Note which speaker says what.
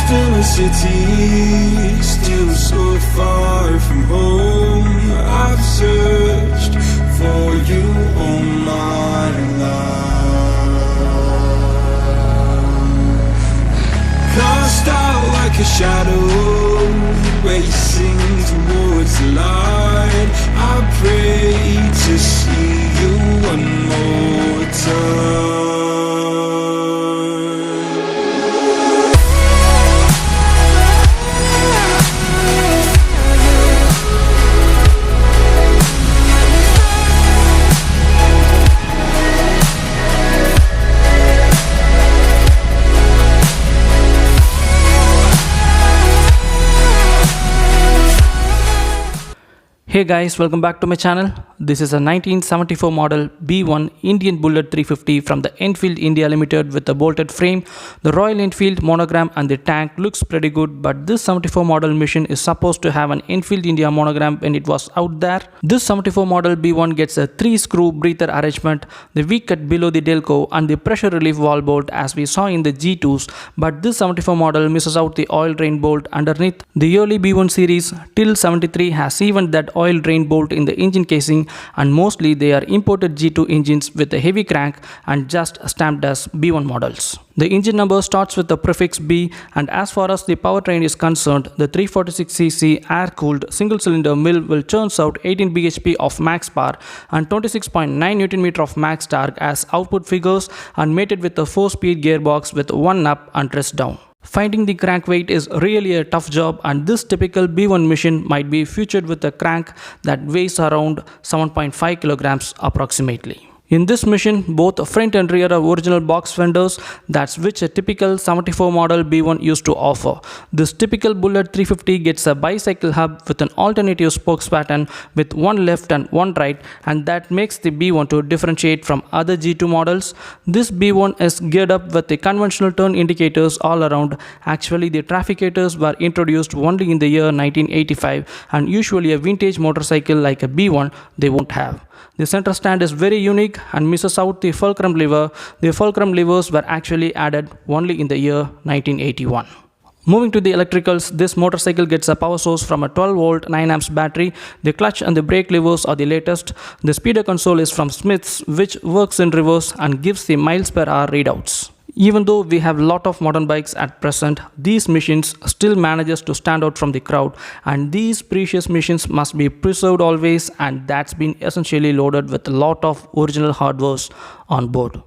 Speaker 1: Still a city, still so far from home. I've searched for you all my life. Cast out like a shadow, racing towards the light. I pray to see you one more time.
Speaker 2: Hey guys, welcome back to my channel. This is a 1974 model B1 Indian Bullet 350 from the Enfield India Limited with a bolted frame. The Royal Enfield monogram and the tank looks pretty good, but this 74 model machine is supposed to have an Enfield India monogram when it was out there. This 74 model B1 gets a 3-screw breather arrangement, the V-cut below the Delco and the pressure relief valve bolt as we saw in the G2s, but this 74 model misses out the oil drain bolt underneath. The early B1 series till 73 has even that oil drain bolt in the engine casing, and mostly they are imported G2 engines with a heavy crank and just stamped as B1 models. The engine number starts with the prefix B, and as far as the powertrain is concerned, the 346cc air-cooled single-cylinder mill will churn out 18 bhp of max power and 26.9 Nm of max torque as output figures, and mated with a 4-speed gearbox with 1 up and rest down. Finding the crank weight is really a tough job, and this typical B1 machine might be featured with a crank that weighs around 7.5 kilograms approximately. In this machine, both front and rear are original box fenders, that's which a typical 74 model B1 used to offer. This typical Bullet 350 gets a bicycle hub with an alternative spokes pattern with one left and one right, and that makes the B1 to differentiate from other G2 models. This B1 is geared up with the conventional turn indicators all around. Actually, the trafficators were introduced only in the year 1985, and usually a vintage motorcycle like a B1 they won't have. The center stand is very unique and misses out the fulcrum lever. The fulcrum levers were actually added only in the year 1981. Moving to the electricals, this motorcycle gets a power source from a 12-volt 9A battery. The clutch and the brake levers are the latest. The speedo console is from Smith's, which works in reverse and gives the miles per hour readouts. Even though we have a lot of modern bikes at present, these machines still manages to stand out from the crowd, and these precious machines must be preserved always, and that's been essentially loaded with a lot of original hardwares on board.